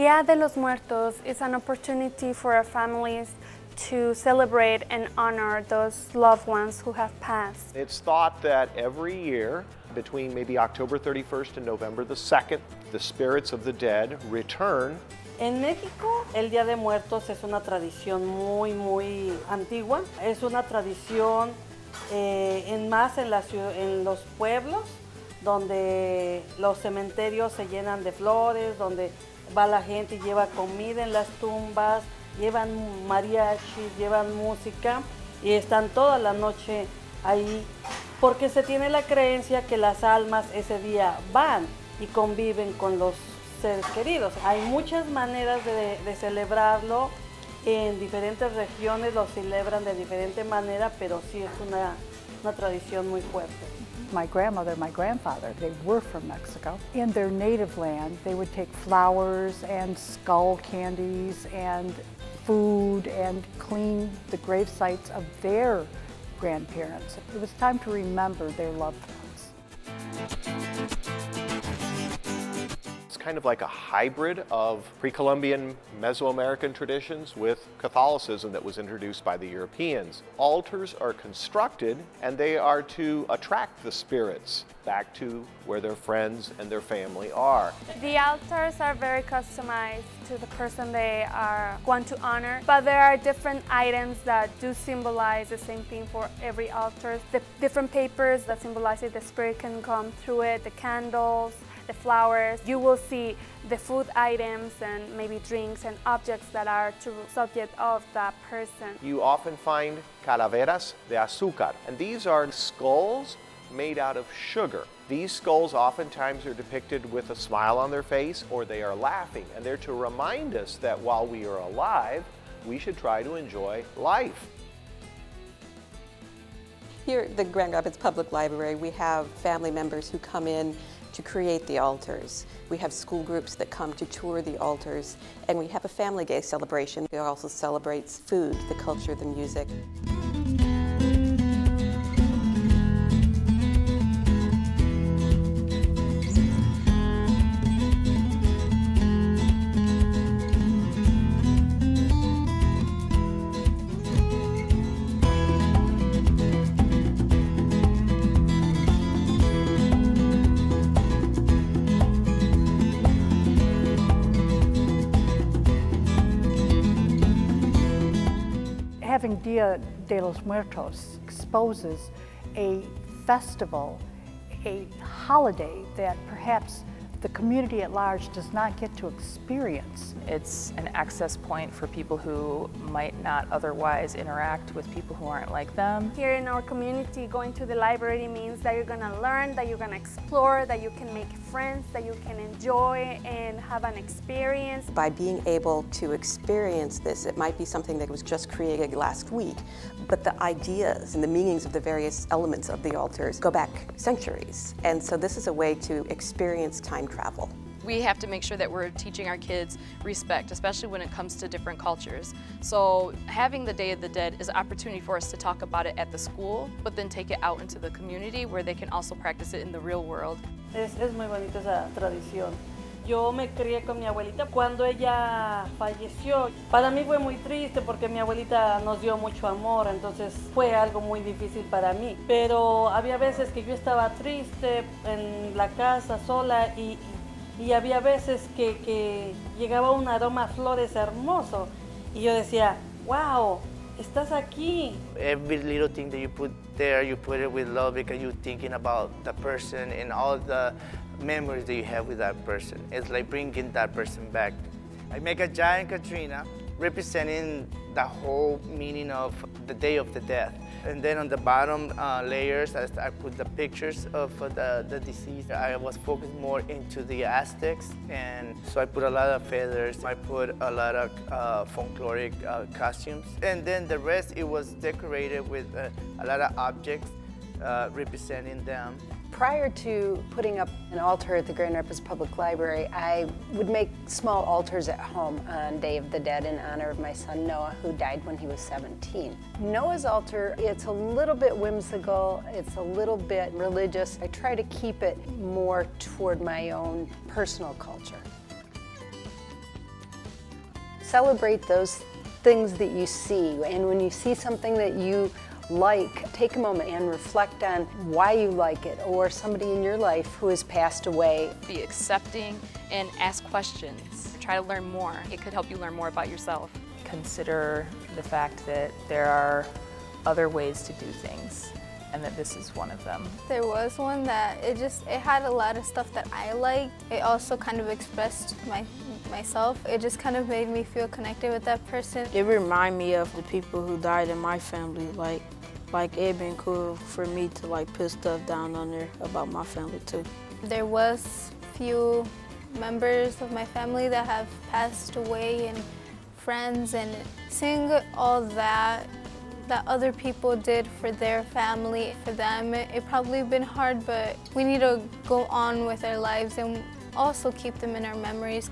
Dia de los Muertos is an opportunity for our families to celebrate and honor those loved ones who have passed. It's thought that every year, between maybe October 31st and November the 2nd, the spirits of the dead return. En México, el Día de Muertos es una tradición muy antigua. Es una tradición más en los pueblos, donde los cementerios se llenan de flores, donde va la gente y lleva comida en las tumbas, llevan mariachis, llevan música y están toda la noche ahí, porque se tiene la creencia que las almas ese día van y conviven con los seres queridos. Hay muchas maneras de celebrarlo, en diferentes regiones lo celebran de diferente manera, pero sí es una tradición muy fuerte. My grandmother, my grandfather, they were from Mexico. In their native land, they would take flowers and skull candies and food and clean the grave sites of their grandparents. It was time to remember their loved ones. It's kind of like a hybrid of pre-Columbian Mesoamerican traditions with Catholicism that was introduced by the Europeans. Altars are constructed and they are to attract the spirits back to where their friends and their family are. The altars are very customized to the person they want to honor, but there are different items that do symbolize the same thing for every altar. The different papers that symbolize it, the spirit can come through it, the candles, the flowers. You will see the food items and maybe drinks and objects that are to the subject of that person. You often find calaveras de azúcar, and these are skulls made out of sugar. These skulls oftentimes are depicted with a smile on their face, or they are laughing, and they're to remind us that while we are alive, we should try to enjoy life. Here at the Grand Rapids Public Library, we have family members who come in to create the altars. We have school groups that come to tour the altars, and we have a family day celebration. It also celebrates food, the culture, the music. Having Dia de los Muertos exposes a festival, a holiday that perhaps the community at large does not get to experience. It's an access point for people who might not otherwise interact with people who aren't like them. Here in our community, going to the library means that you're going to learn, that you're going to explore, that you can make friends, that you can enjoy and have an experience. By being able to experience this, it might be something that was just created last week, but the ideas and the meanings of the various elements of the altars go back centuries. And so this is a way to experience time travel. We have to make sure that we're teaching our kids respect, especially when it comes to different cultures. So having the Day of the Dead is an opportunity for us to talk about it at the school, but then take it out into the community where they can also practice it in the real world. Es muy bonita esa tradición. Yo me crié con mi abuelita. Cuando ella falleció, para mí fue muy triste porque mi abuelita nos dio mucho amor, entonces fue algo muy difícil para mí. Pero había veces que yo estaba triste en la casa sola y había veces que llegaba un aroma a flores hermoso y yo decía, wow, estás aquí. Every little thing that you put there, you put it with love because you're thinking about the person and all the memories that you have with that person. It's like bringing that person back. I make a giant Katrina representing the whole meaning of the Day of the Dead. And then on the bottom layers, I put the pictures of the deceased. I was focused more into the Aztecs, and so I put a lot of feathers. I put a lot of folkloric costumes. And then the rest, it was decorated with a lot of objects representing them. Prior to putting up an altar at the Grand Rapids Public Library, I would make small altars at home on Day of the Dead in honor of my son Noah, who died when he was 17. Noah's altar, it's a little bit whimsical, it's a little bit religious. I try to keep it more toward my own personal culture. celebrate those things that you see. And when you see something that you like, take a moment and reflect on why you like it, or somebody in your life who has passed away. Be accepting and ask questions. Try to learn more. It could help you learn more about yourself. Consider the fact that there are other ways to do things, and that this is one of them. There was one that it had a lot of stuff that I liked. It also kind of expressed myself. It just kind of made me feel connected with that person. It reminded me of the people who died in my family. Like it'd been cool for me to put stuff down on there about my family too. There was few members of my family that have passed away, and friends, and seeing all that other people did for their family, for them, it probably been hard, but we need to go on with our lives and also keep them in our memories.